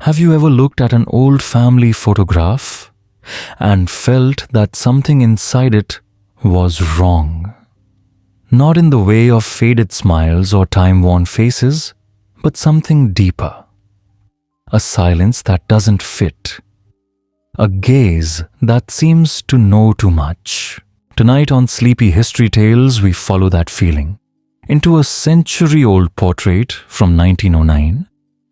Have you ever looked at an old family photograph and felt that something inside it was wrong? Not in the way of faded smiles or time-worn faces, but something deeper. A silence that doesn't fit. A gaze that seems to know too much. Tonight on Sleepy History Tales, we follow that feeling into a century-old portrait from 1909,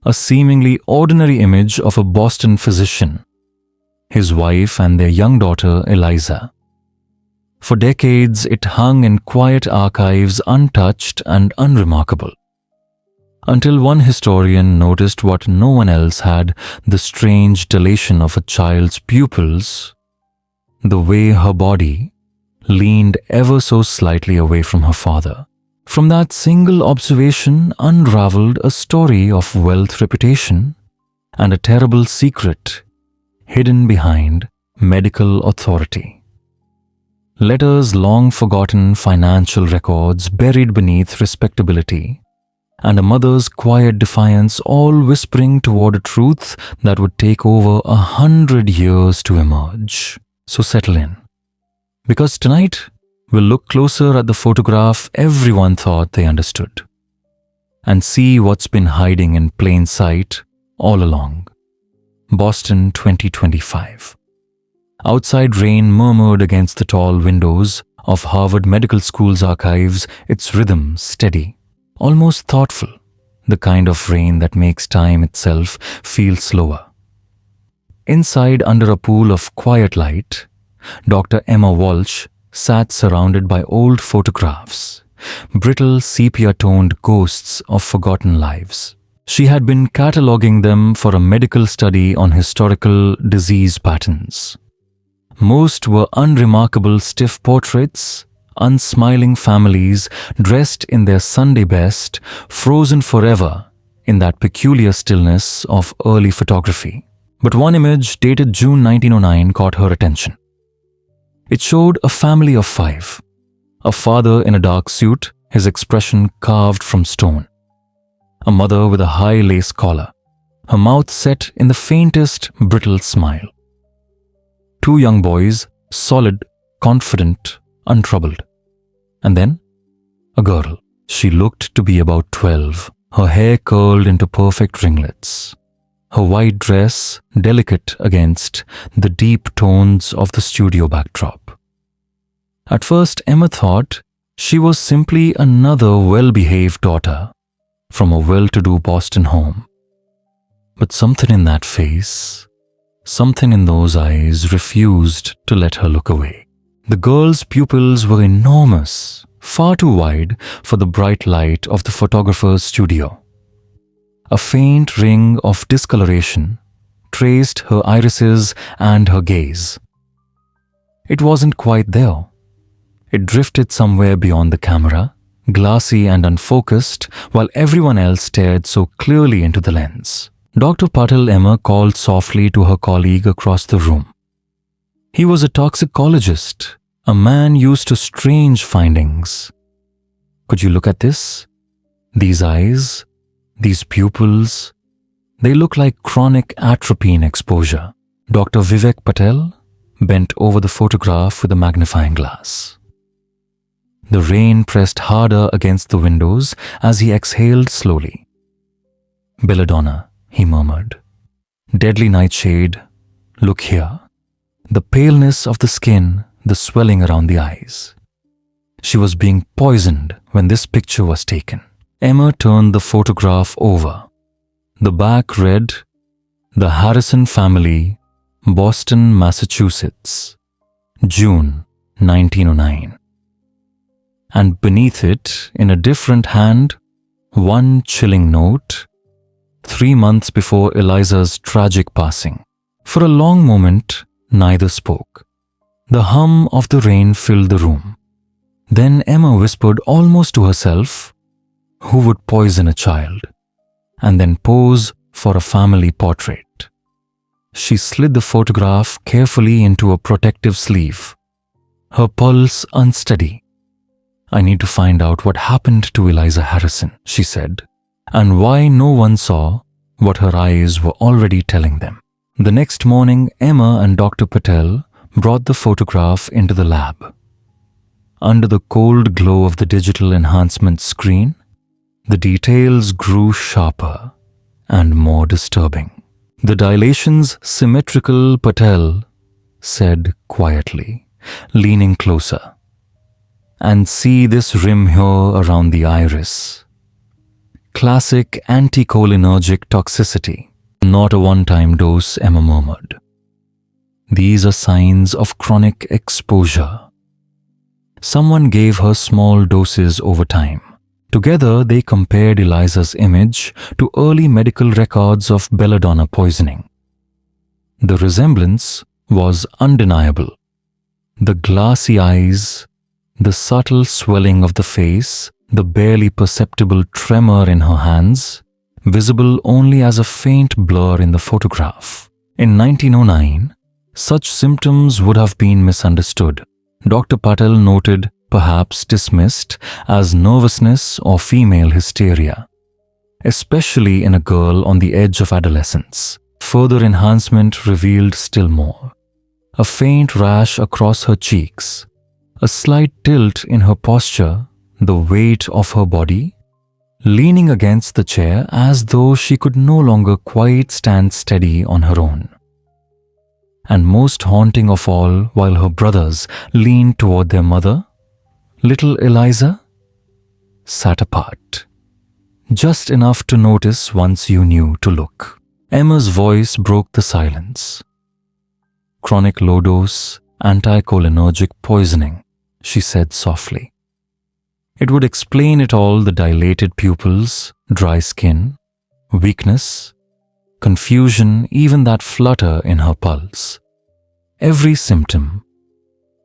a seemingly ordinary image of a Boston physician, his wife and their young daughter Eliza. For decades, it hung in quiet archives, untouched and unremarkable. Until one historian noticed what no one else had, the strange dilation of a child's pupils, the way her body leaned ever so slightly away from her father. From that single observation unraveled a story of wealth, reputation, and a terrible secret hidden behind medical authority. Letters long forgotten, financial records buried beneath respectability, and a mother's quiet defiance, all whispering toward a truth that would take over 100 years to emerge. So settle in, because tonight we'll look closer at the photograph everyone thought they understood and see what's been hiding in plain sight all along. Boston 2025. Outside rain murmured against the tall windows of Harvard Medical School's archives, its rhythm steady, almost thoughtful, the kind of rain that makes time itself feel slower. Inside, under a pool of quiet light, Dr. Emma Walsh sat surrounded by old photographs, brittle sepia-toned ghosts of forgotten lives. She had been cataloging them for a medical study on historical disease patterns. Most were unremarkable stiff portraits, unsmiling families dressed in their Sunday best, frozen forever in that peculiar stillness of early photography. But one image dated June 1909 caught her attention. It showed a family of 5, a father in a dark suit, his expression carved from stone, a mother with a high lace collar, her mouth set in the faintest brittle smile. 2 young boys, solid, confident, untroubled. And then, a girl. She looked to be about 12, her hair curled into perfect ringlets, her white dress delicate against the deep tones of the studio backdrop. At first, Emma thought she was simply another well-behaved daughter from a well-to-do Boston home. But something in that face, something in those eyes refused to let her look away. The girl's pupils were enormous, far too wide for the bright light of the photographer's studio. A faint ring of discoloration traced her irises and her gaze. It wasn't quite there. It drifted somewhere beyond the camera, glassy and unfocused, while everyone else stared so clearly into the lens. Dr. Patel, Emma called softly to her colleague across the room. He was a toxicologist, a man used to strange findings. Could you look at this? These eyes, these pupils, they look like chronic atropine exposure. Dr. Vivek Patel bent over the photograph with a magnifying glass. The rain pressed harder against the windows as he exhaled slowly. Belladonna, he murmured. Deadly nightshade, look here. The paleness of the skin, the swelling around the eyes. She was being poisoned when this picture was taken. Emma turned the photograph over. The back read, "The Harrison Family, Boston, Massachusetts, June 1909. And beneath it, in a different hand, one chilling note, 3 months before Eliza's tragic passing. For a long moment, neither spoke. The hum of the rain filled the room. Then Emma whispered almost to herself, who would poison a child and then pose for a family portrait? She slid the photograph carefully into a protective sleeve, her pulse unsteady. "I need to find out what happened to Eliza Harrison," she said, "and why no one saw what her eyes were already telling them. The next morning, Emma and Dr. Patel brought the photograph into the lab. Under the cold glow of the digital enhancement screen, the details grew sharper and more disturbing. "The dilation's symmetrical," Patel said quietly, leaning closer. "And see this rim here around the iris. Classic anticholinergic toxicity. Not a one-time dose," Emma murmured. "These are signs of chronic exposure. Someone gave her small doses over time." Together, they compared Eliza's image to early medical records of belladonna poisoning. The resemblance was undeniable. The glassy eyes, the subtle swelling of the face, the barely perceptible tremor in her hands, visible only as a faint blur in the photograph. In 1909, such symptoms would have been misunderstood. Dr. Patel noted, perhaps dismissed, as nervousness or female hysteria, especially in a girl on the edge of adolescence. Further enhancement revealed still more. A faint rash across her cheeks, a slight tilt in her posture, the weight of her body, leaning against the chair as though she could no longer quite stand steady on her own. And most haunting of all, while her brothers leaned toward their mother, little Eliza sat apart, just enough to notice once you knew to look. Emma's voice broke the silence. "Chronic low-dose anticholinergic poisoning," she said softly. It would explain it all: the dilated pupils, dry skin, weakness, confusion, even that flutter in her pulse. Every symptom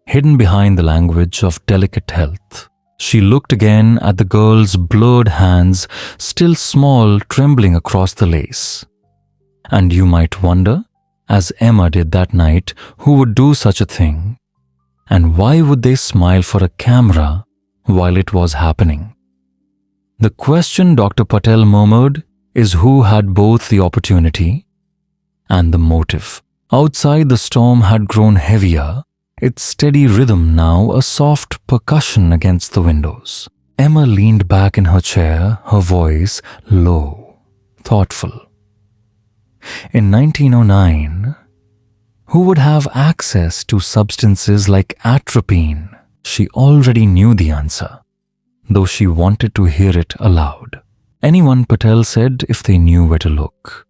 hidden behind the language of delicate health. She looked again at the girl's blurred hands, still small, trembling across the lace. And you might wonder, as Emma did that night, who would do such a thing? And why would they smile for a camera while it was happening? The question, Dr. Patel murmured, is who had both the opportunity and the motive. Outside, the storm had grown heavier, its steady rhythm now a soft percussion against the windows. Emma leaned back in her chair, her voice low, thoughtful. In 1909, who would have access to substances like atropine? She already knew the answer, though she wanted to hear it aloud. Anyone, Patel said, if they knew where to look.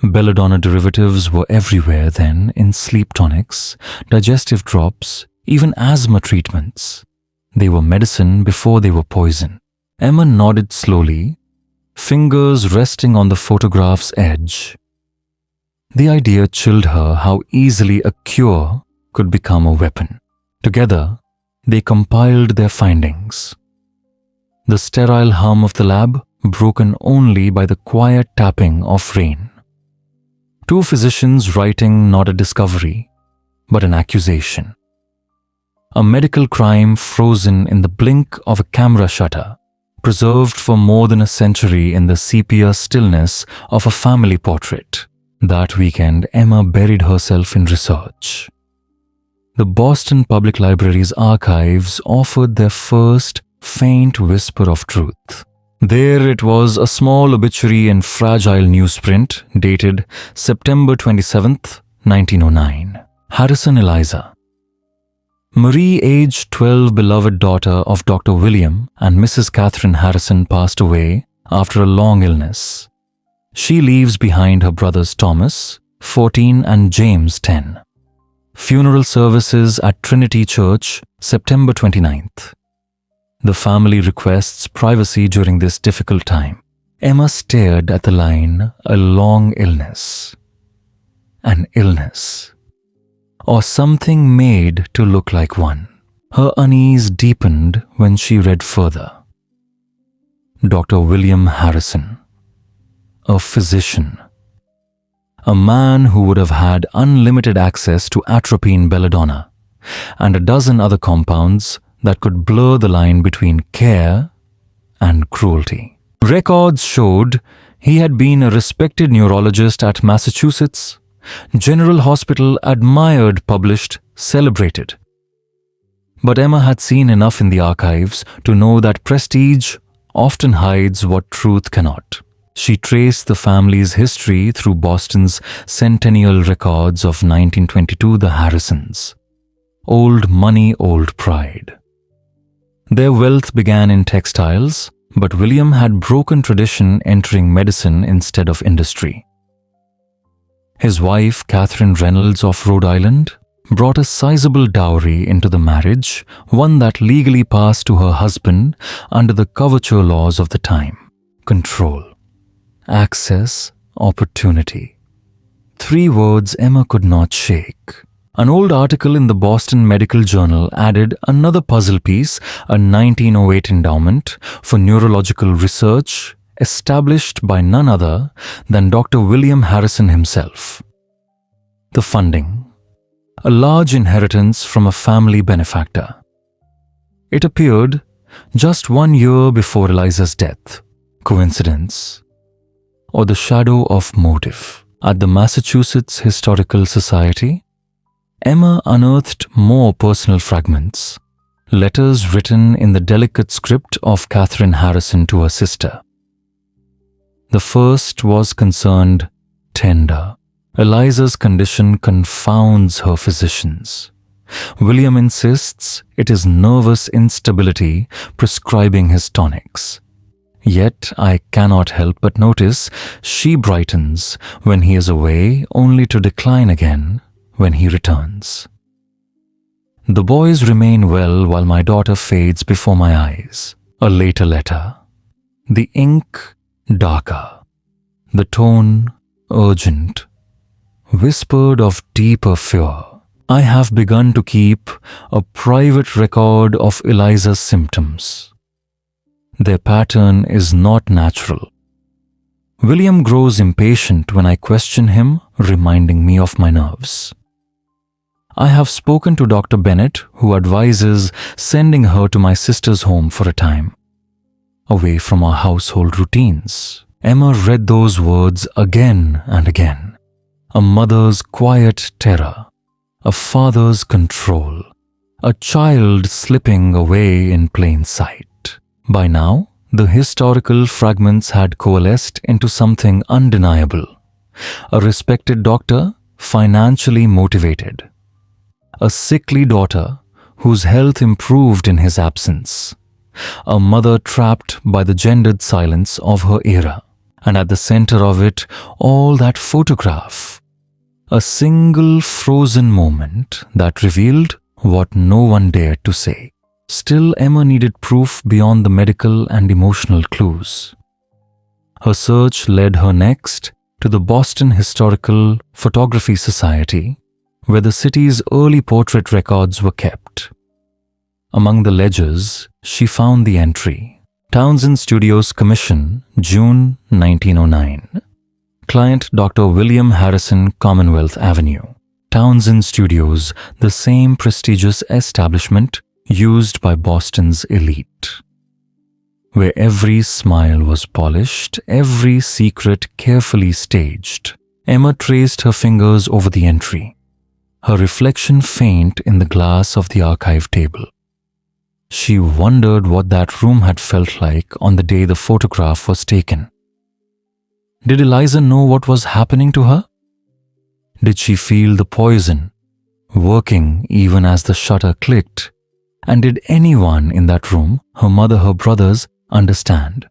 Belladonna derivatives were everywhere then, in sleep tonics, digestive drops, even asthma treatments. They were medicine before they were poison. Emma nodded slowly, fingers resting on the photograph's edge. The idea chilled her how easily a cure could become a weapon. Together, they compiled their findings. The sterile hum of the lab, broken only by the quiet tapping of rain. Two physicians writing not a discovery, but an accusation. A medical crime frozen in the blink of a camera shutter, preserved for more than a century in the sepia stillness of a family portrait. That weekend, Emma buried herself in research. The Boston Public Library's archives offered their first faint whisper of truth. There it was, a small obituary in fragile newsprint dated September 27th, 1909. Harrison Eliza. Marie, aged 12, beloved daughter of Dr. William and Mrs. Catherine Harrison, passed away after a long illness. She leaves behind her brothers Thomas, 14, and James, 10. Funeral services at Trinity Church, September 29th. The family requests privacy during this difficult time. Emma stared at the line, a long illness. An illness. Or something made to look like one. Her unease deepened when she read further. Dr. William Harrison. A physician. A man who would have had unlimited access to atropine belladonna and a dozen other compounds that could blur the line between care and cruelty. Records showed He had been a respected neurologist at Massachusetts General Hospital, admired, published, celebrated. But Emma had seen enough in the archives to know that prestige often hides what truth cannot. She traced the family's history through Boston's centennial records of 1922, the Harrisons. Old money, old pride. Their wealth began in textiles, but William had broken tradition, entering medicine instead of industry. His wife, Catherine Reynolds of Rhode Island, brought a sizable dowry into the marriage, one that legally passed to her husband under the coverture laws of the time. Control, access, opportunity. 3 words Emma could not shake. An old article in the Boston Medical Journal added another puzzle piece, a 1908 endowment for neurological research established by none other than Dr. William Harrison himself. The funding. A large inheritance from a family benefactor. It appeared just 1 year before Eliza's death. Coincidence? Or the shadow of motive? At the Massachusetts Historical Society, Emma unearthed more personal fragments, letters written in the delicate script of Catherine Harrison to her sister. The first was concerned tender. Eliza's condition confounds her physicians. William insists it is nervous instability prescribing his tonics. Yet I cannot help but notice she brightens when he is away, only to decline again when he returns. The boys remain well while my daughter fades before my eyes. A later letter. The ink darker. The tone urgent. Whispered of deeper fear. I have begun to keep a private record of Eliza's symptoms. Their pattern is not natural. William grows impatient when I question him, reminding me of my nerves. I have spoken to Dr. Bennett, who advises sending her to my sister's home for a time, away from our household routines. Emma read those words again and again. A mother's quiet terror, a father's control, a child slipping away in plain sight. By now, the historical fragments had coalesced into something undeniable. A respected doctor, financially motivated. A sickly daughter whose health improved in his absence. A mother trapped by the gendered silence of her era. And at the center of it, all that photograph. A single frozen moment that revealed what no one dared to say. Still, Emma needed proof beyond the medical and emotional clues. Her search led her next to the Boston Historical Photography Society, where the city's early portrait records were kept. Among the ledgers, she found the entry, Townsend Studios Commission, June 1909. Client Dr. William Harrison, Commonwealth Avenue. Townsend Studios, the same prestigious establishment used by Boston's elite. Where every smile was polished, every secret carefully staged. Emma traced her fingers over the entry, her reflection faint in the glass of the archive table. She wondered what that room had felt like on the day the photograph was taken. Did Eliza know what was happening to her? Did she feel the poison, working even as the shutter clicked? And did anyone in that room, her mother, her brothers, understand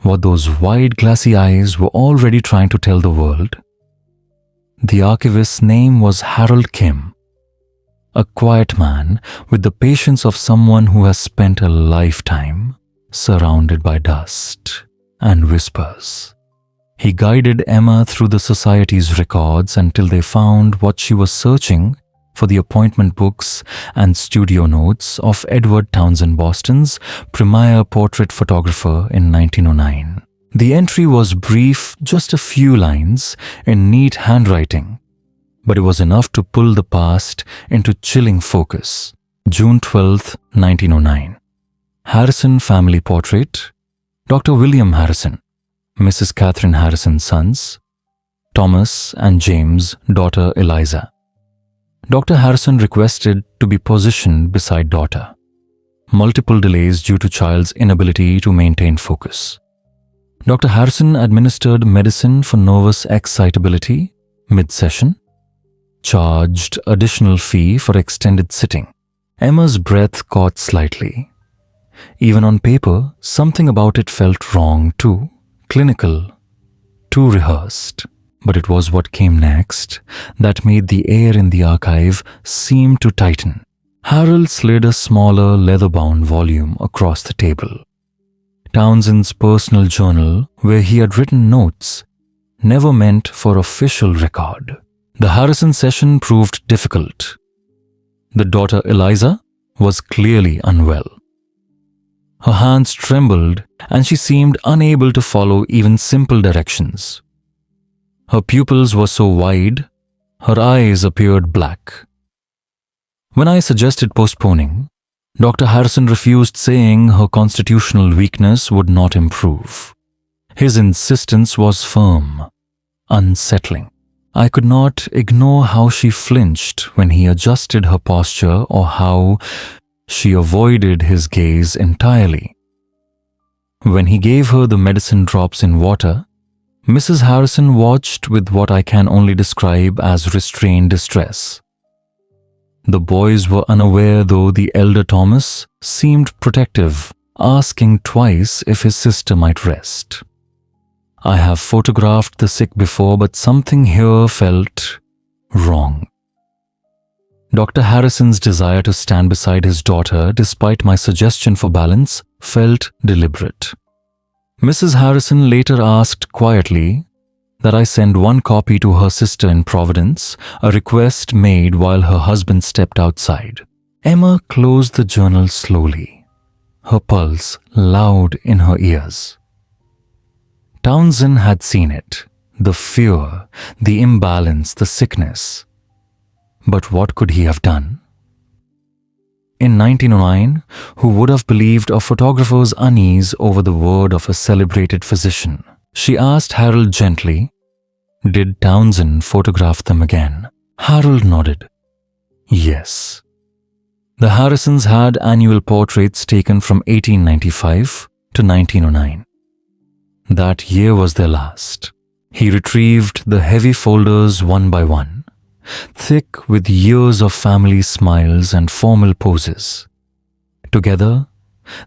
what those wide glassy eyes were already trying to tell the world? The archivist's name was Harold Kim, a quiet man with the patience of someone who has spent a lifetime surrounded by dust and whispers. He guided Emma through the society's records until they found what she was searching for, the appointment books and studio notes of Edward Townsend, Boston's premier portrait photographer in 1909. The entry was brief, just a few lines in neat handwriting, but it was enough to pull the past into chilling focus. June 12, 1909. Harrison family portrait, Dr. William Harrison. Mrs. Catherine Harrison's sons, Thomas and James' daughter Eliza. Dr. Harrison requested to be positioned beside daughter. Multiple delays due to child's inability to maintain focus. Dr. Harrison administered medicine for nervous excitability mid-session, charged additional fee for extended sitting. Emma's breath caught slightly. Even on paper, something about it felt wrong too, clinical, too rehearsed. But it was what came next that made the air in the archive seem to tighten. Harold slid a smaller leather-bound volume across the table. Townsend's personal journal, where he had written notes, never meant for official record. The Harrison session proved difficult. The daughter Eliza was clearly unwell. Her hands trembled and she seemed unable to follow even simple directions. Her pupils were so wide, her eyes appeared black. When I suggested postponing, Dr. Harrison refused, saying her constitutional weakness would not improve. His insistence was firm, unsettling. I could not ignore how she flinched when he adjusted her posture or how she avoided his gaze entirely. When he gave her the medicine drops in water, Mrs. Harrison watched with what I can only describe as restrained distress. The boys were unaware, though the elder Thomas seemed protective, asking twice if his sister might rest. I have photographed the sick before, but something here felt wrong. Dr. Harrison's desire to stand beside his daughter, despite my suggestion for balance, felt deliberate. Mrs. Harrison later asked quietly that I send one copy to her sister in Providence, a request made while her husband stepped outside. Emma closed the journal slowly, her pulse loud in her ears. Townsend had seen it, the fear, the imbalance, the sickness. But what could he have done? In 1909, who would have believed a photographer's unease over the word of a celebrated physician? She asked Harold gently, "Did Townsend photograph them again?" Harold nodded. Yes. The Harrisons had annual portraits taken from 1895 to 1909. That year was their last. He retrieved the heavy folders one by one, thick with years of family smiles and formal poses. Together,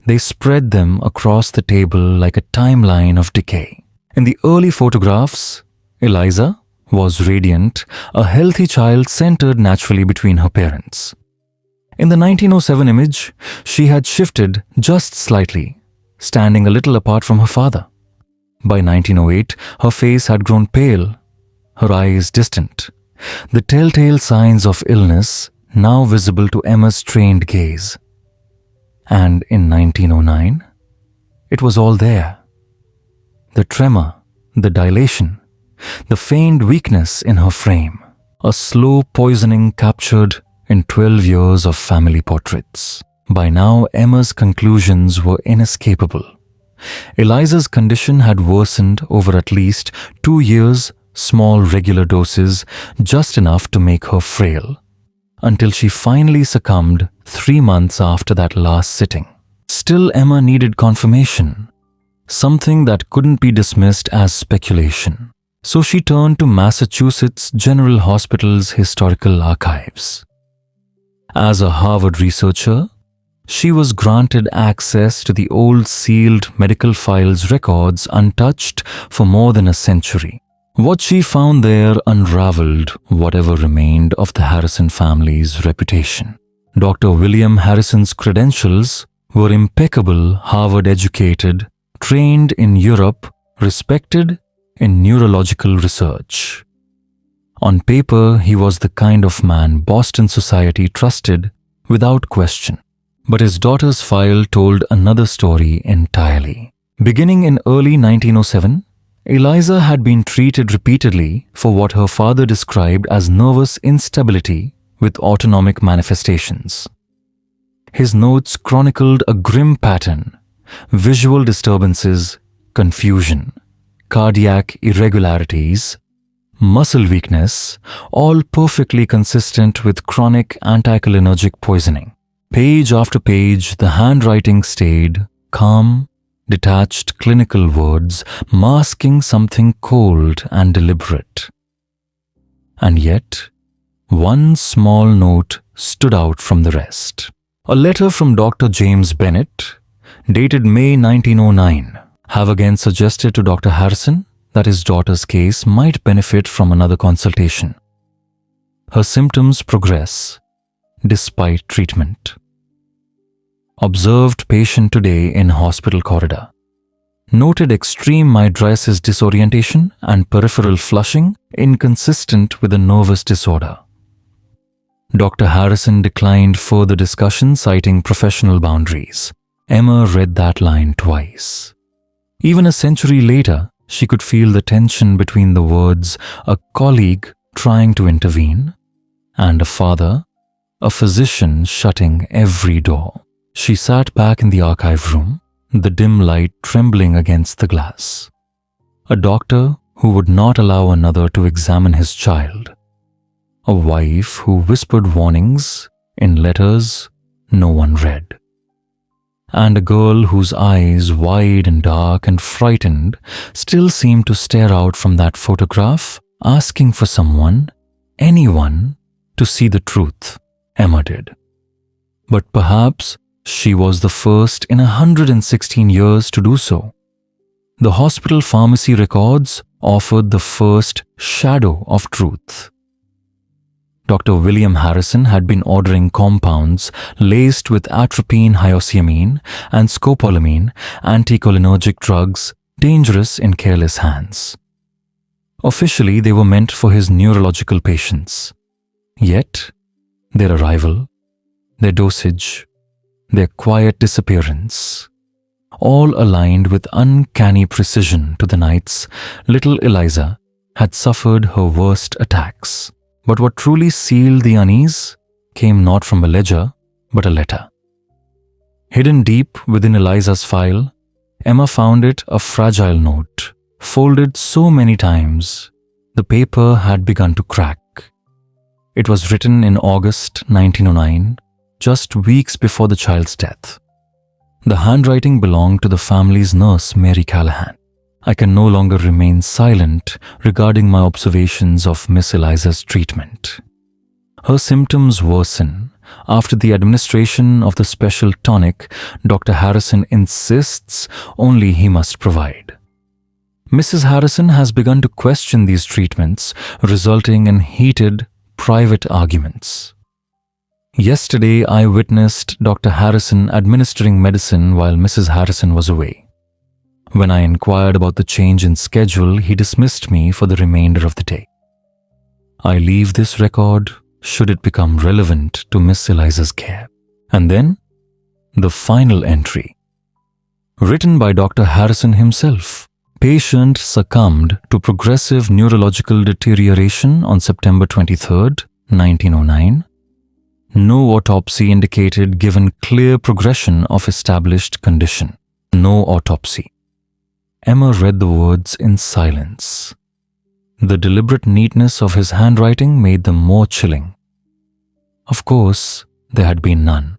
they spread them across the table like a timeline of decay. In the early photographs, Eliza was radiant, a healthy child centered naturally between her parents. In the 1907 image, she had shifted just slightly, standing a little apart from her father. By 1908, her face had grown pale, her eyes distant, the telltale signs of illness now visible to Emma's trained gaze. And in 1909, it was all there. The tremor, the dilation, the feigned weakness in her frame, a slow poisoning captured in 12 years of family portraits. By now, Emma's conclusions were inescapable. Eliza's condition had worsened over at least 2 years, small regular doses, just enough to make her frail, until she finally succumbed 3 months after that last sitting. Still, Emma needed confirmation, something that couldn't be dismissed as speculation. So she turned to Massachusetts General Hospital's historical archives. As a Harvard researcher, she was granted access to the old sealed medical files records untouched for more than a century. What she found there unraveled whatever remained of the Harrison family's reputation. Dr. William Harrison's credentials were impeccable, Harvard-educated, trained in Europe, respected in neurological research. On paper, he was the kind of man Boston society trusted without question. But his daughter's file told another story entirely. Beginning in early 1907, Eliza had been treated repeatedly for what her father described as nervous instability with autonomic manifestations. His notes chronicled a grim pattern: visual disturbances, confusion, cardiac irregularities, muscle weakness, all perfectly consistent with chronic anticholinergic poisoning. Page after page, the handwriting stayed calm, detached clinical words masking something cold and deliberate. And yet, one small note stood out from the rest. A letter from Dr. James Bennett, dated May 1909, have again suggested to Dr. Harrison that his daughter's case might benefit from another consultation. Her symptoms progress despite treatment. Observed patient today in hospital corridor. Noted extreme mydriasis disorientation and peripheral flushing inconsistent with a nervous disorder. Dr. Harrison declined further discussion, citing professional boundaries. Emma read that line twice. Even a century later, she could feel the tension between the words "a colleague trying to intervene" and "a father, a physician shutting every door." She sat back in the archive room, the dim light trembling against the glass. A doctor who would not allow another to examine his child. A wife who whispered warnings in letters no one read. And a girl whose eyes, wide and dark and frightened, still seemed to stare out from that photograph, asking for someone, anyone, to see the truth. Emma did. But perhaps she was the first in 116 years to do so. The hospital pharmacy records offered the first shadow of truth. Dr. William Harrison had been ordering compounds laced with atropine hyoscyamine and scopolamine, anticholinergic drugs dangerous in careless hands. Officially, they were meant for his neurological patients. Yet, their arrival, their dosage, their quiet disappearance, all aligned with uncanny precision to the nights little Eliza had suffered her worst attacks. But what truly sealed the unease came not from a ledger, but a letter. Hidden deep within Eliza's file, Emma found it a fragile note, folded so many times, the paper had begun to crack. It was written in August 1909, just weeks before the child's death. The handwriting belonged to the family's nurse, Mary Callahan. I can no longer remain silent regarding my observations of Miss Eliza's treatment. Her symptoms worsen. After the administration of the special tonic Dr. Harrison insists only he must provide. Mrs. Harrison has begun to question these treatments, resulting in heated, private arguments. Yesterday, I witnessed Dr. Harrison administering medicine while Mrs. Harrison was away. When I inquired about the change in schedule, he dismissed me for the remainder of the day. I leave this record should it become relevant to Miss Eliza's care. And then, the final entry. Written by Dr. Harrison himself. Patient succumbed to progressive neurological deterioration on September 23, 1909. No autopsy indicated given clear progression of established condition. No autopsy. Emma read the words in silence. The deliberate neatness of his handwriting made them more chilling. Of course, there had been none.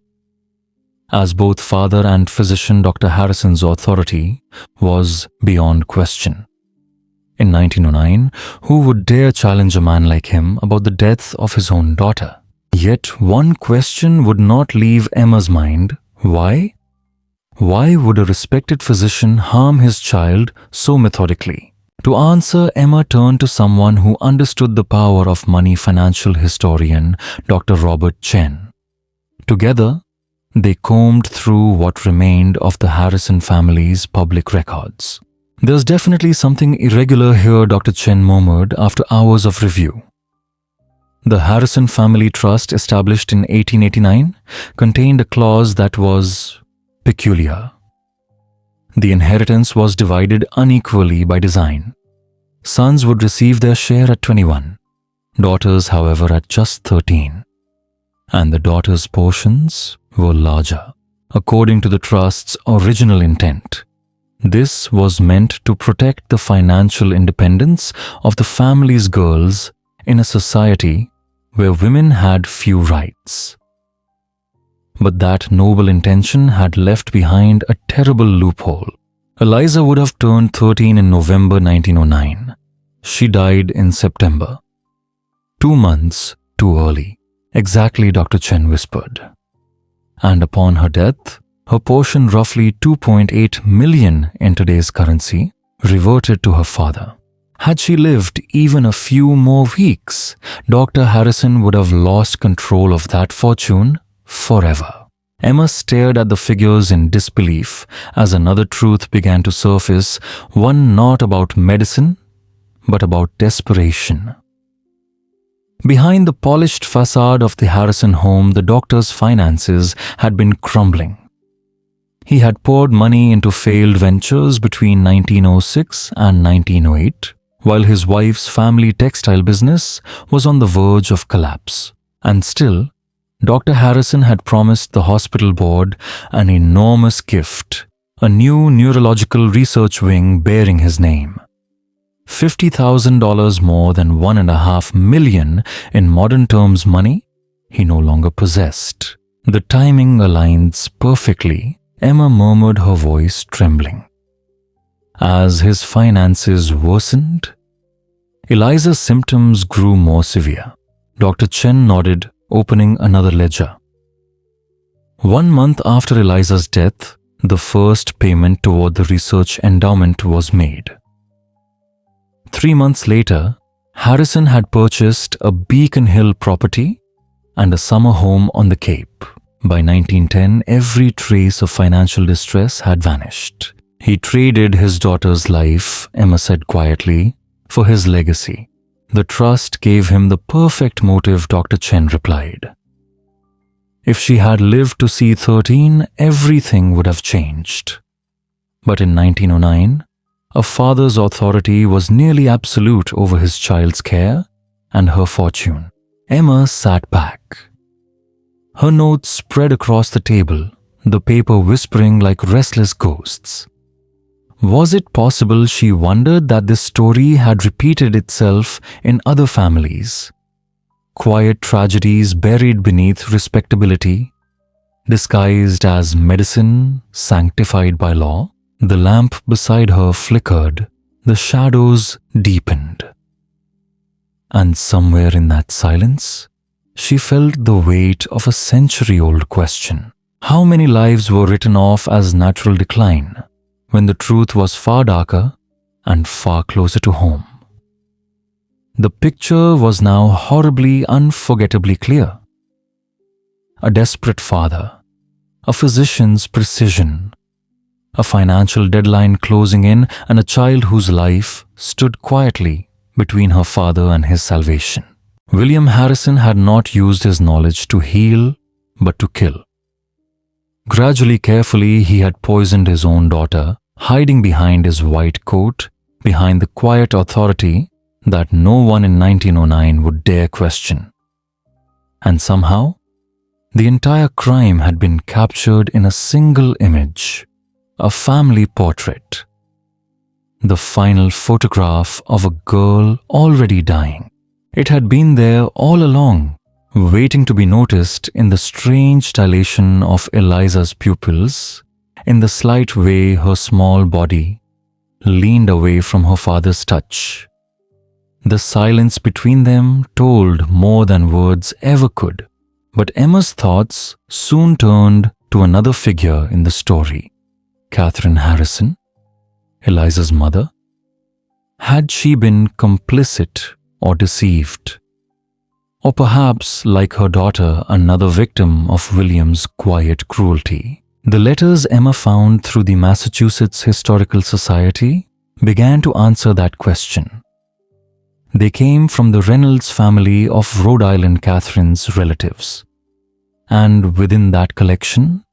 As both father and physician, Dr. Harrison's authority was beyond question. In 1909, who would dare challenge a man like him about the death of his own daughter? Yet one question would not leave Emma's mind. Why? Why would a respected physician harm his child so methodically? To answer, Emma turned to someone who understood the power of money, financial historian Dr. Robert Chen. Together, they combed through what remained of the Harrison family's public records. "There's definitely something irregular here," Dr. Chen murmured after hours of review. The Harrison Family Trust, established in 1889, contained a clause that was peculiar. The inheritance was divided unequally by design. Sons would receive their share at 21, daughters, however, at just 13. And the daughters' portions were larger, according to the trust's original intent. This was meant to protect the financial independence of the family's girls in a society where women had few rights. But that noble intention had left behind a terrible loophole. Eliza would have turned 13 in November 1909. She died in September. 2 months too early, exactly, Dr. Chen whispered. And upon her death, her portion, roughly 2.8 million in today's currency, reverted to her father. Had she lived even a few more weeks, Dr. Harrison would have lost control of that fortune forever. Emma stared at the figures in disbelief as another truth began to surface, one not about medicine, but about desperation. Behind the polished facade of the Harrison home, the doctor's finances had been crumbling. He had poured money into failed ventures between 1906 and 1908, while his wife's family textile business was on the verge of collapse. And still, Dr. Harrison had promised the hospital board an enormous gift, a new neurological research wing bearing his name. $50,000 more than $1.5 million in modern terms money he no longer possessed. The timing aligns perfectly, Emma murmured, her voice trembling. As his finances worsened, Eliza's symptoms grew more severe. Dr. Chen nodded, opening another ledger. 1 month after Eliza's death, the first payment toward the research endowment was made. 3 months later, Harrison had purchased a Beacon Hill property and a summer home on the Cape. By 1910, every trace of financial distress had vanished. He traded his daughter's life, Emma said quietly, for his legacy. The trust gave him the perfect motive, Dr. Chen replied. If she had lived to see 13, everything would have changed. But in 1909, a father's authority was nearly absolute over his child's care and her fortune. Emma sat back. Her notes spread across the table, the paper whispering like restless ghosts. Was it possible, she wondered, that this story had repeated itself in other families? Quiet tragedies buried beneath respectability, disguised as medicine sanctified by law. The lamp beside her flickered, the shadows deepened. And somewhere in that silence, she felt the weight of a century-old question. How many lives were written off as natural decline, when the truth was far darker and far closer to home? The picture was now horribly, unforgettably clear. A desperate father, a physician's precision, a financial deadline closing in, and a child whose life stood quietly between her father and his salvation. William Harrison had not used his knowledge to heal, but to kill. Gradually, carefully, he had poisoned his own daughter, hiding behind his white coat, behind the quiet authority that no one in 1909 would dare question. And somehow, the entire crime had been captured in a single image, a family portrait, the final photograph of a girl already dying. It had been there all along, waiting to be noticed in the strange dilation of Eliza's pupils, in the slight way her small body leaned away from her father's touch. The silence between them told more than words ever could. But Emma's thoughts soon turned to another figure in the story. Catherine Harrison, Eliza's mother. Had she been complicit or deceived? Or perhaps, like her daughter, another victim of William's quiet cruelty? The letters Emma found through the Massachusetts Historical Society began to answer that question. They came from the Reynolds family of Rhode Island Catherine's relatives. And within that collection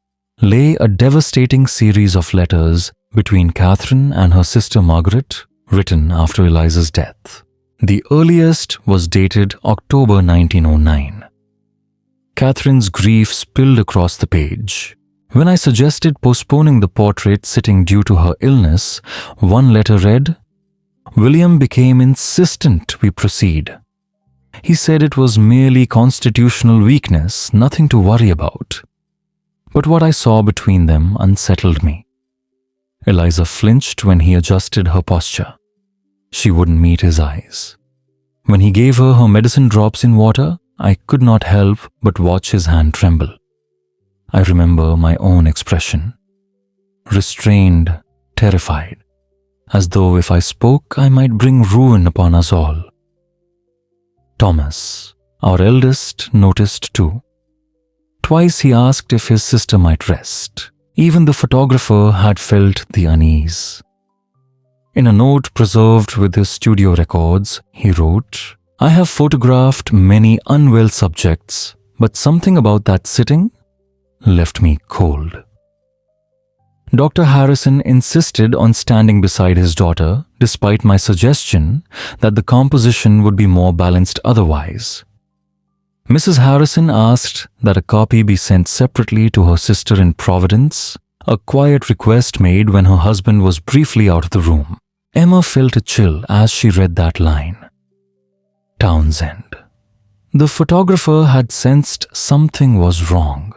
lay a devastating series of letters between Catherine and her sister Margaret, written after Eliza's death. The earliest was dated October 1909. Catherine's grief spilled across the page. When I suggested postponing the portrait sitting due to her illness, one letter read, William became insistent we proceed. He said it was merely constitutional weakness, nothing to worry about. But what I saw between them unsettled me. Eliza flinched when he adjusted her posture. She wouldn't meet his eyes. When he gave her her medicine drops in water, I could not help but watch his hand tremble. I remember my own expression. Restrained, terrified, as though if I spoke, I might bring ruin upon us all. Thomas, our eldest, noticed too. Twice he asked if his sister might rest. Even the photographer had felt the unease. In a note preserved with his studio records, he wrote, I have photographed many unwell subjects, but something about that sitting left me cold. Dr. Harrison insisted on standing beside his daughter, despite my suggestion that the composition would be more balanced otherwise. Mrs. Harrison asked that a copy be sent separately to her sister in Providence, a quiet request made when her husband was briefly out of the room. Emma felt a chill as she read that line. Townsend. The photographer had sensed something was wrong,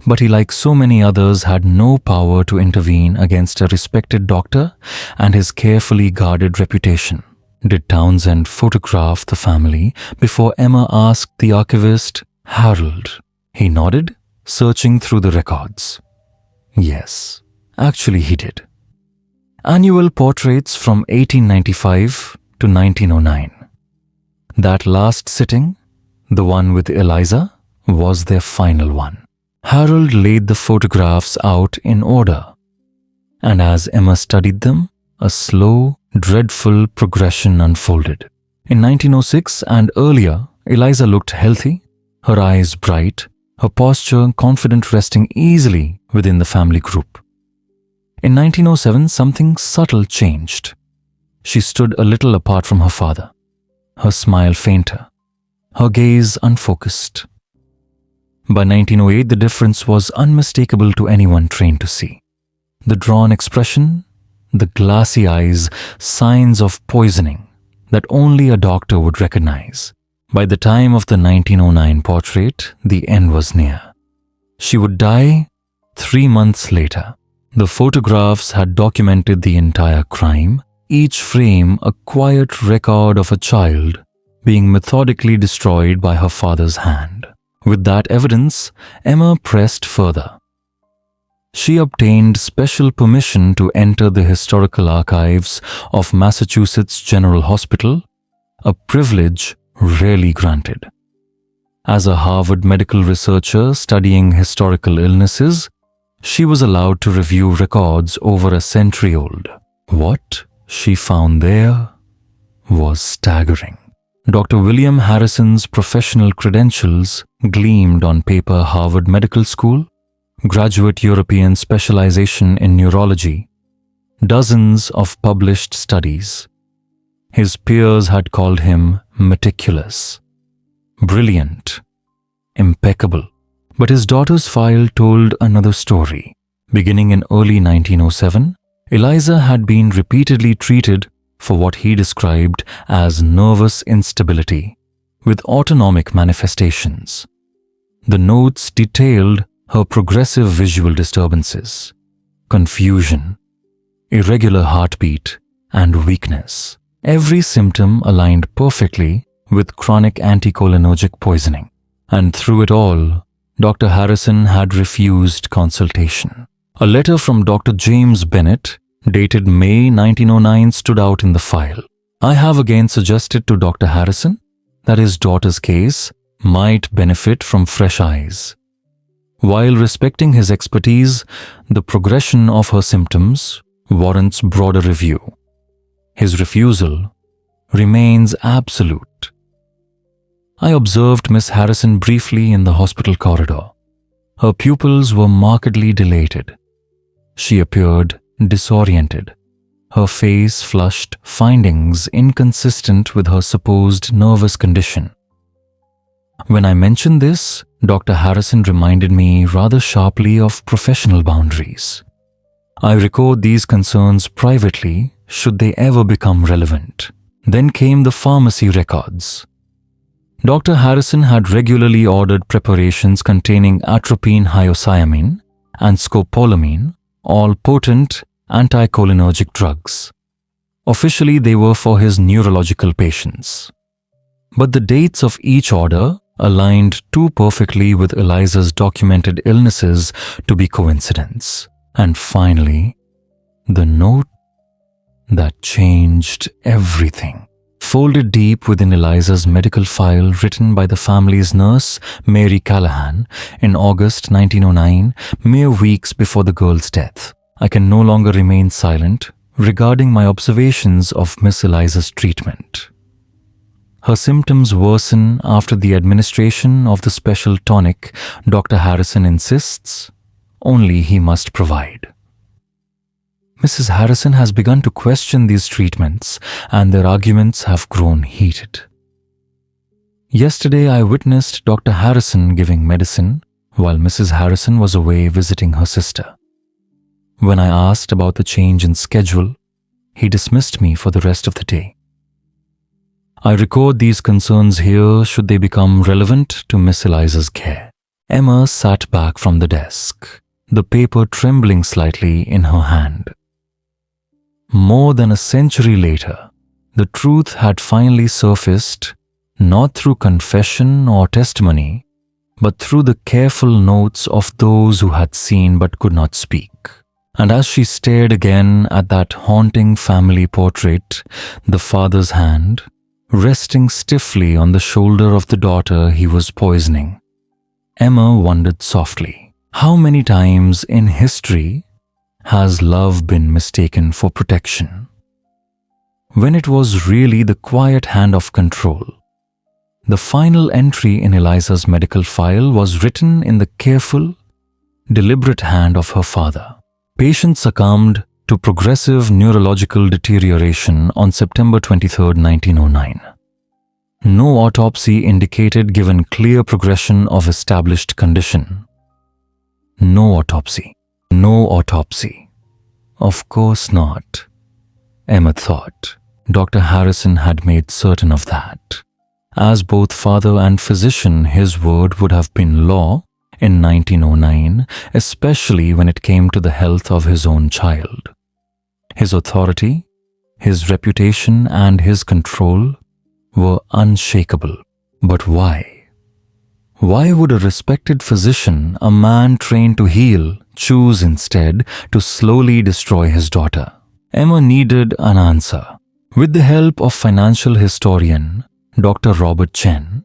but he, like so many others, had no power to intervene against a respected doctor and his carefully guarded reputation. Did Townsend photograph the family before Emma asked the archivist, Harold? He nodded, searching through the records. Yes, actually he did. Annual portraits from 1895 to 1909. That last sitting, the one with Eliza, was their final one. Harold laid the photographs out in order, and as Emma studied them, a slow, dreadful progression unfolded. In 1906 and earlier, Eliza looked healthy, her eyes bright, her posture confident, resting easily within the family group. In 1907, something subtle changed. She stood a little apart from her father, her smile fainter, her gaze unfocused. By 1908, the difference was unmistakable to anyone trained to see. The drawn expression, the glassy eyes, signs of poisoning that only a doctor would recognize. By the time of the 1909 portrait, the end was near. She would die 3 months later. The photographs had documented the entire crime, each frame a quiet record of a child being methodically destroyed by her father's hand. With that evidence, Emma pressed further. She obtained special permission to enter the historical archives of Massachusetts General Hospital, a privilege rarely granted. As a Harvard medical researcher studying historical illnesses, she was allowed to review records over a century old. What she found there was staggering. Dr. William Harrison's professional credentials gleamed on paper: Harvard Medical School, graduate European specialization in neurology, dozens of published studies. His peers had called him meticulous, brilliant, impeccable. But his daughter's file told another story. Beginning in early 1907, Eliza had been repeatedly treated for what he described as nervous instability, with autonomic manifestations. The notes detailed her progressive visual disturbances, confusion, irregular heartbeat, and weakness. Every symptom aligned perfectly with chronic anticholinergic poisoning. And through it all, Dr. Harrison had refused consultation. A letter from Dr. James Bennett, dated May 1909, stood out in the file. I have again suggested to Dr. Harrison that his daughter's case might benefit from fresh eyes. While respecting his expertise, the progression of her symptoms warrants broader review. His refusal remains absolute. I observed Miss Harrison briefly in the hospital corridor. Her pupils were markedly dilated. She appeared disoriented, her face flushed, findings inconsistent with her supposed nervous condition. When I mentioned this, Dr. Harrison reminded me rather sharply of professional boundaries. I record these concerns privately should they ever become relevant. Then came the pharmacy records. Dr. Harrison had regularly ordered preparations containing atropine hyoscyamine and scopolamine, all potent anticholinergic drugs. Officially, they were for his neurological patients. But the dates of each order aligned too perfectly with Eliza's documented illnesses to be coincidence. And finally, the note that changed everything. Folded deep within Eliza's medical file written by the family's nurse, Mary Callahan, in August 1909, mere weeks before the girl's death. I can no longer remain silent regarding my observations of Miss Eliza's treatment. Her symptoms worsen after the administration of the special tonic Dr. Harrison insists only he must provide. Mrs. Harrison has begun to question these treatments, and their arguments have grown heated. Yesterday, I witnessed Dr. Harrison giving medicine while Mrs. Harrison was away visiting her sister. When I asked about the change in schedule, he dismissed me for the rest of the day. I record these concerns here should they become relevant to Miss Eliza's care. Emma sat back from the desk, the paper trembling slightly in her hand. More than a century later, the truth had finally surfaced, not through confession or testimony, but through the careful notes of those who had seen but could not speak. And as she stared again at that haunting family portrait, the father's hand resting stiffly on the shoulder of the daughter he was poisoning, Emma wondered softly, how many times in history has love been mistaken for protection, when it was really the quiet hand of control? The final entry in Eliza's medical file was written in the careful, deliberate hand of her father. Patient succumbed to progressive neurological deterioration on September 23, 1909. No autopsy indicated given clear progression of established condition. No autopsy. No autopsy. Of course not, Emma thought. Dr. Harrison had made certain of that. As both father and physician, his word would have been law in 1909, especially when it came to the health of his own child. His authority, his reputation, and his control were unshakable. But why? Why would a respected physician, a man trained to heal, choose instead to slowly destroy his daughter? Emma needed an answer. With the help of financial historian Dr. Robert Chen,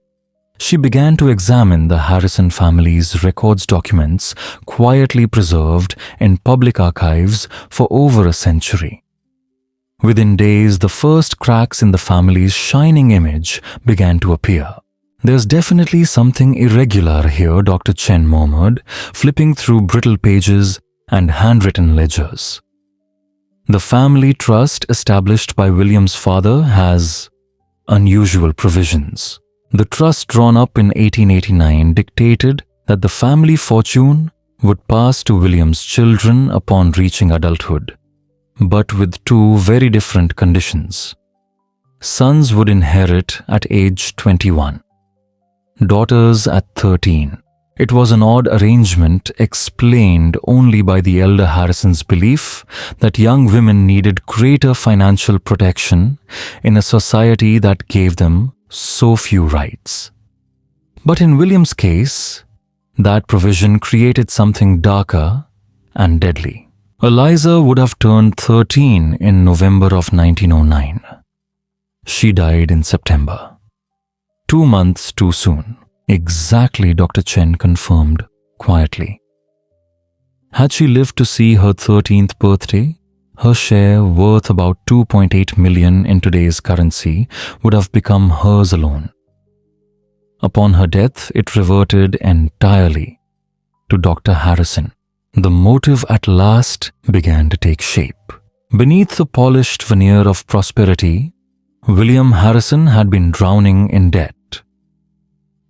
she began to examine the Harrison family's records documents quietly preserved in public archives for over a century. Within days, the first cracks in the family's shining image began to appear. "There's definitely something irregular here," Dr. Chen murmured, flipping through brittle pages and handwritten ledgers. The family trust established by William's father has unusual provisions. The trust drawn up in 1889 dictated that the family fortune would pass to William's children upon reaching adulthood, but with two very different conditions. Sons would inherit at age 21, daughters at 13. It was an odd arrangement explained only by the elder Harrison's belief that young women needed greater financial protection in a society that gave them so few rights. But in William's case, that provision created something darker and deadly. Eliza would have turned 13 in November of 1909. She died in September. 2 months too soon. Exactly, Dr. Chen confirmed quietly. Had she lived to see her 13th birthday, her share, worth about 2.8 million in today's currency, would have become hers alone. Upon her death, it reverted entirely to Dr. Harrison. The motive at last began to take shape. Beneath the polished veneer of prosperity, William Harrison had been drowning in debt.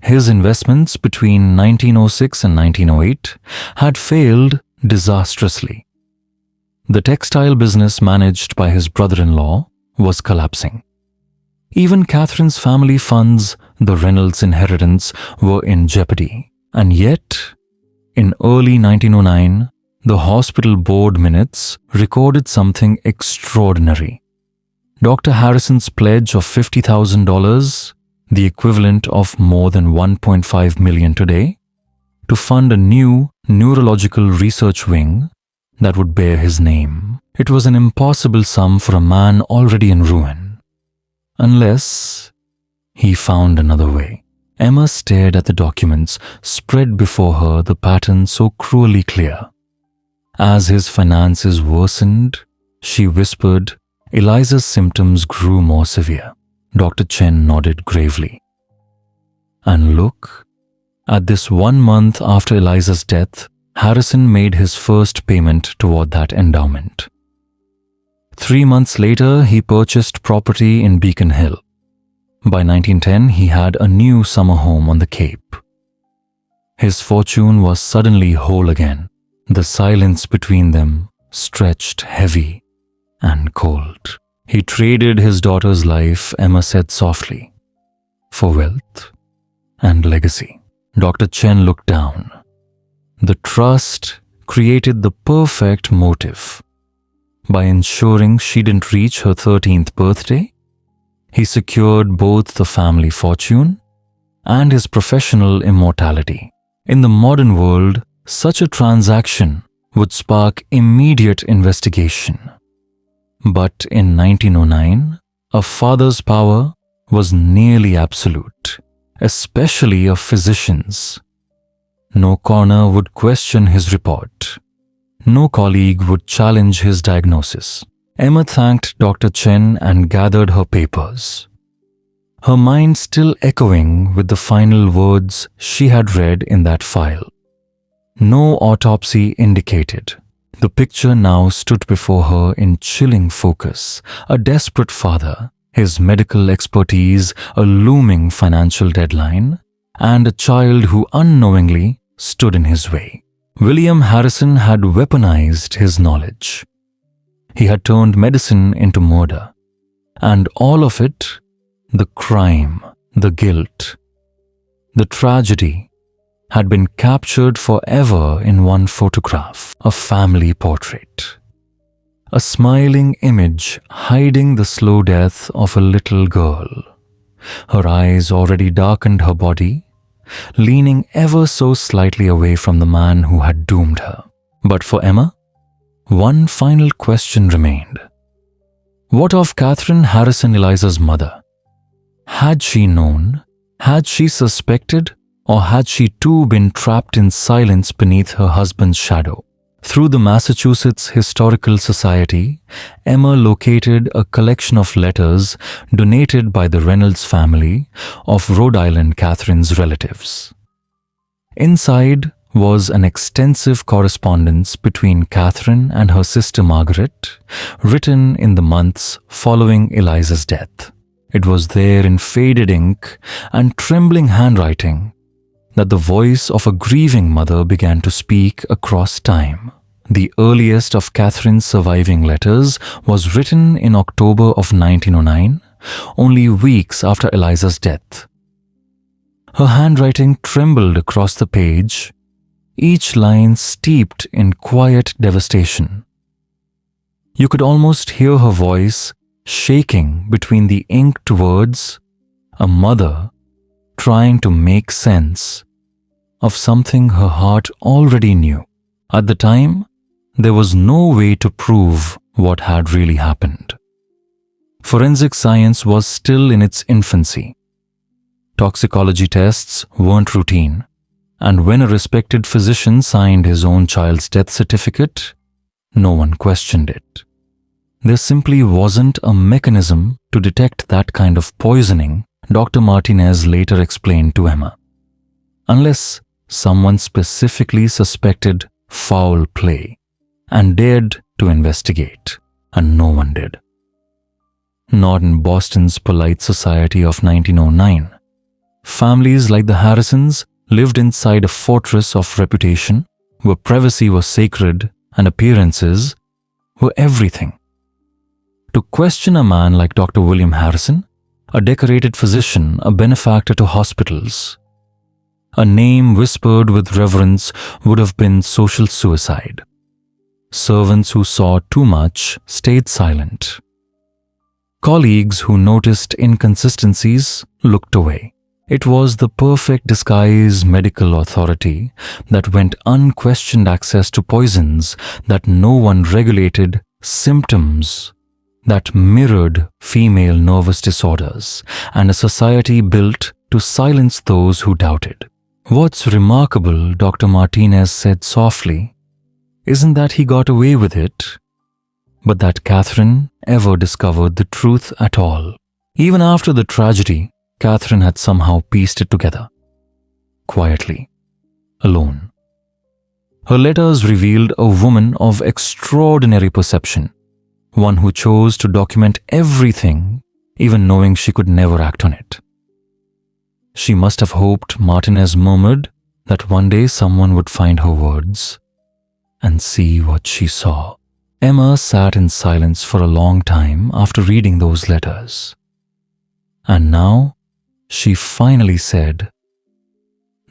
His investments between 1906 and 1908 had failed disastrously. The textile business managed by his brother-in-law was collapsing. Even Catherine's family funds, the Reynolds inheritance, were in jeopardy. And yet, in early 1909, the hospital board minutes recorded something extraordinary. Dr. Harrison's pledge of $50,000, the equivalent of more than 1.5 million today, to fund a new neurological research wing that would bear his name. It was an impossible sum for a man already in ruin. Unless he found another way. Emma stared at the documents spread before her, the pattern so cruelly clear. As his finances worsened, she whispered, Eliza's symptoms grew more severe. Dr. Chen nodded gravely. And look, at this 1 month after Eliza's death, Harrison made his first payment toward that endowment. 3 months later, he purchased property in Beacon Hill. By 1910, he had a new summer home on the Cape. His fortune was suddenly whole again. The silence between them stretched heavy and cold. He traded his daughter's life, Emma said softly, for wealth and legacy. Dr. Chen looked down. The trust created the perfect motive. By ensuring she didn't reach her 13th birthday, he secured both the family fortune and his professional immortality. In the modern world, such a transaction would spark immediate investigation. But in 1909, a father's power was nearly absolute, especially a physician's. No coroner would question his report. No colleague would challenge his diagnosis. Emma thanked Dr. Chen and gathered her papers, her mind still echoing with the final words she had read in that file. No autopsy indicated. The picture now stood before her in chilling focus, a desperate father, his medical expertise, a looming financial deadline, and a child who unknowingly stood in his way. William Harrison had weaponized his knowledge. He had turned medicine into murder. And all of it, the crime, the guilt, the tragedy, had been captured forever in one photograph, a family portrait. A smiling image hiding the slow death of a little girl. Her eyes already darkened her body, leaning ever so slightly away from the man who had doomed her. But for Emma, one final question remained. What of Catherine Harrison, Eliza's mother? Had she known? Had she suspected? Or had she too been trapped in silence beneath her husband's shadow? Through the Massachusetts Historical Society, Emma located a collection of letters donated by the Reynolds family of Rhode Island Catherine's relatives. Inside was an extensive correspondence between Catherine and her sister Margaret, written in the months following Eliza's death. It was there in faded ink and trembling handwriting that the voice of a grieving mother began to speak across time. The earliest of Catherine's surviving letters was written in October of 1909, only weeks after Eliza's death. Her handwriting trembled across the page, each line steeped in quiet devastation. You could almost hear her voice shaking between the inked words, a mother trying to make sense of something her heart already knew. At the time, there was no way to prove what had really happened. Forensic science was still in its infancy. Toxicology tests weren't routine, and when a respected physician signed his own child's death certificate, no one questioned it. There simply wasn't a mechanism to detect that kind of poisoning, Dr. Martinez later explained to Emma. Unless someone specifically suspected foul play and dared to investigate, and no one did. Not in Boston's Polite Society of 1909, Families like the Harrisons lived inside a fortress of reputation, where privacy was sacred and appearances were everything. To question a man like Dr. William Harrison, a decorated physician, a benefactor to hospitals, a name whispered with reverence, would have been social suicide. Servants who saw too much stayed silent. Colleagues who noticed inconsistencies looked away. It was the perfect disguise medical authority that went unquestioned access to poisons that no one regulated, symptoms that mirrored female nervous disorders, and a society built to silence those who doubted. What's remarkable, Dr. Martinez said softly, isn't that he got away with it, but that Catherine ever discovered the truth at all. Even after the tragedy, Catherine had somehow pieced it together. Quietly. Alone. Her letters revealed a woman of extraordinary perception, one who chose to document everything, even knowing she could never act on it. She must have hoped, Martinez murmured, that one day someone would find her words and see what she saw. Emma sat in silence for a long time after reading those letters. And now, she finally said,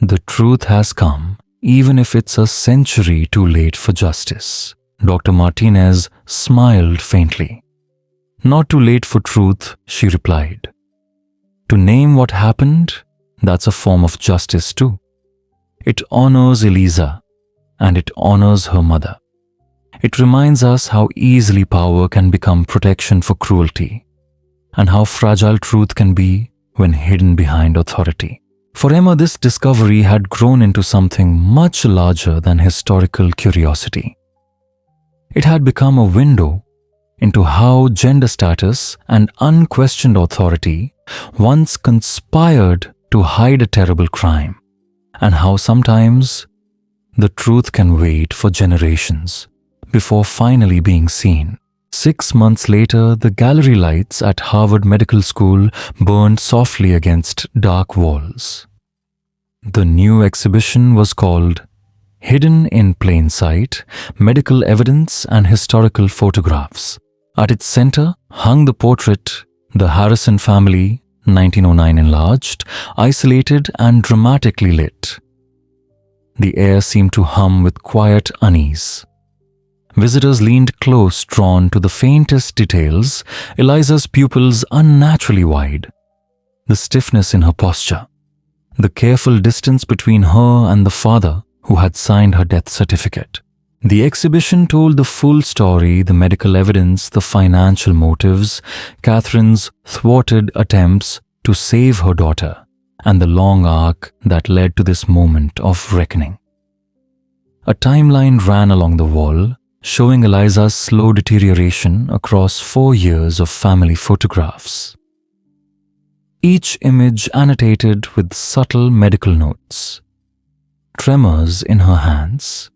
"The truth has come, even if it's a century too late for justice." Dr. Martinez smiled faintly. "Not too late for truth," she replied. "To name what happened, that's a form of justice too. It honors Eliza, and it honors her mother. It reminds us how easily power can become protection for cruelty, and how fragile truth can be when hidden behind authority." For Emma, this discovery had grown into something much larger than historical curiosity. It had become a window into how gender status and unquestioned authority once conspired to hide a terrible crime, and how sometimes the truth can wait for generations before finally being seen. 6 months later, the gallery lights at Harvard Medical School burned softly against dark walls. The new exhibition was called Hidden in Plain Sight: Medical Evidence and Historical Photographs. At its center hung the portrait, The Harrison Family, 1909 enlarged, isolated and dramatically lit. The air seemed to hum with quiet unease. Visitors leaned close, drawn to the faintest details: Eliza's pupils unnaturally wide, the stiffness in her posture, the careful distance between her and the father who had signed her death certificate. The exhibition told the full story: the medical evidence, the financial motives, Catherine's thwarted attempts to save her daughter, and the long arc that led to this moment of reckoning. A timeline ran along the wall, showing Eliza's slow deterioration across 4 years of family photographs. Each image annotated with subtle medical notes: tremors in her hands,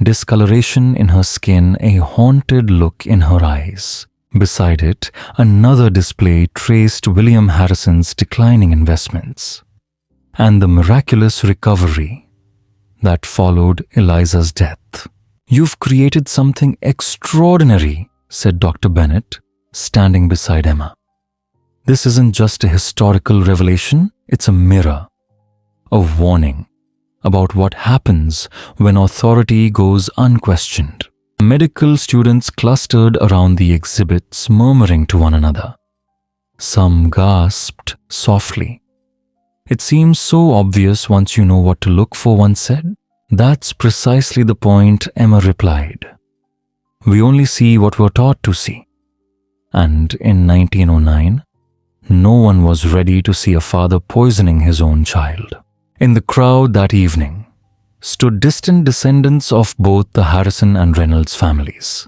discoloration in her skin, a haunted look in her eyes. Beside it, another display traced William Harrison's declining investments and the miraculous recovery that followed Eliza's death. "You've created something extraordinary," said Dr. Bennett, standing beside Emma. "This isn't just a historical revelation, it's a mirror, a warning about what happens when authority goes unquestioned." Medical students clustered around the exhibits, murmuring to one another. Some gasped softly. "It seems so obvious once you know what to look for," one said. "That's precisely the point," Emma replied. "We only see what we're taught to see." And in 1909, no one was ready to see a father poisoning his own child. In the crowd that evening stood distant descendants of both the Harrison and Reynolds families.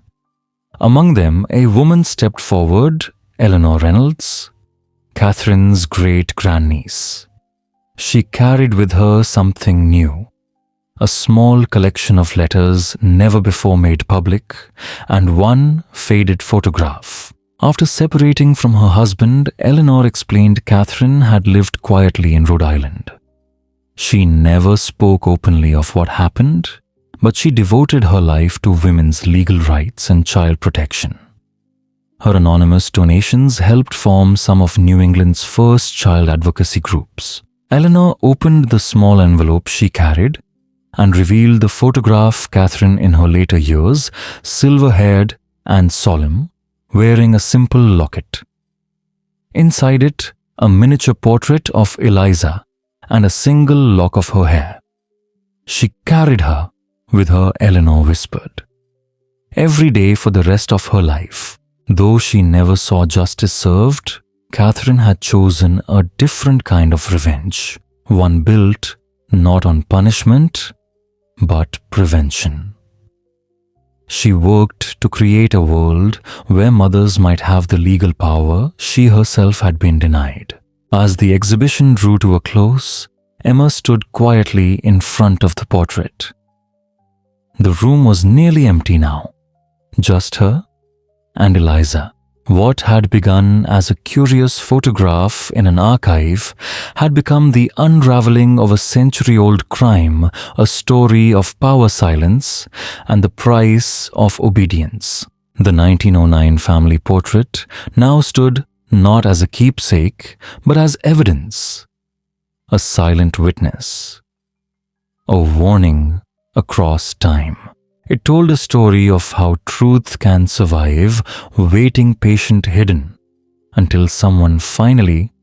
Among them, a woman stepped forward, Eleanor Reynolds, Catherine's great-grandniece. She carried with her something new: a small collection of letters never before made public, and one faded photograph. After separating from her husband, Eleanor explained Catherine had lived quietly in Rhode Island. She never spoke openly of what happened, but she devoted her life to women's legal rights and child protection. Her anonymous donations helped form some of New England's first child advocacy groups. Eleanor opened the small envelope she carried and revealed the photograph Catherine in her later years, silver-haired and solemn, wearing a simple locket. Inside it, a miniature portrait of Eliza and a single lock of her hair. She carried her with her, Eleanor whispered. Every day for the rest of her life, though she never saw justice served, Catherine had chosen a different kind of revenge, one built not on punishment, but prevention. She worked to create a world where mothers might have the legal power she herself had been denied. As the exhibition drew to a close, Emma stood quietly in front of the portrait. The room was nearly empty now, just her and Eliza. What had begun as a curious photograph in an archive had become the unraveling of a century-old crime, a story of power silence and the price of obedience. The 1909 family portrait now stood not as a keepsake, but as evidence, a silent witness, a warning across time. It told a story of how truth can survive, waiting patient hidden, until someone finally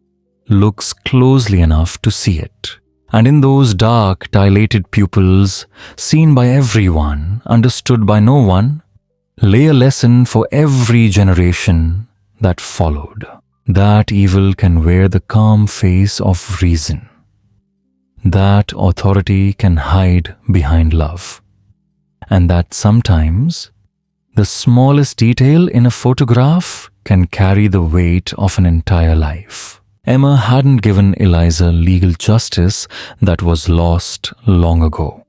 looks closely enough to see it. And in those dark, dilated pupils, seen by everyone, understood by no one, lay a lesson for every generation that followed. That evil can wear the calm face of reason. That authority can hide behind love. And that sometimes the smallest detail in a photograph can carry the weight of an entire life. Emma hadn't given Eliza legal justice that was lost long ago.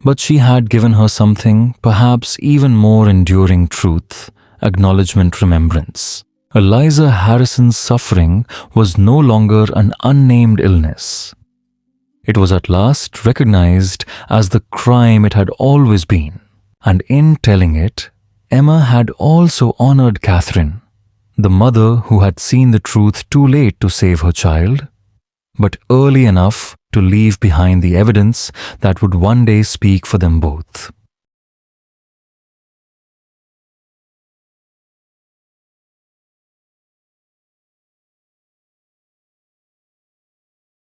But she had given her something perhaps even more enduring: truth, acknowledgement, remembrance. Eliza Harrison's suffering was no longer an unnamed illness. It was at last recognized as the crime it had always been. And in telling it, Emma had also honored Catherine, the mother who had seen the truth too late to save her child, but early enough to leave behind the evidence that would one day speak for them both.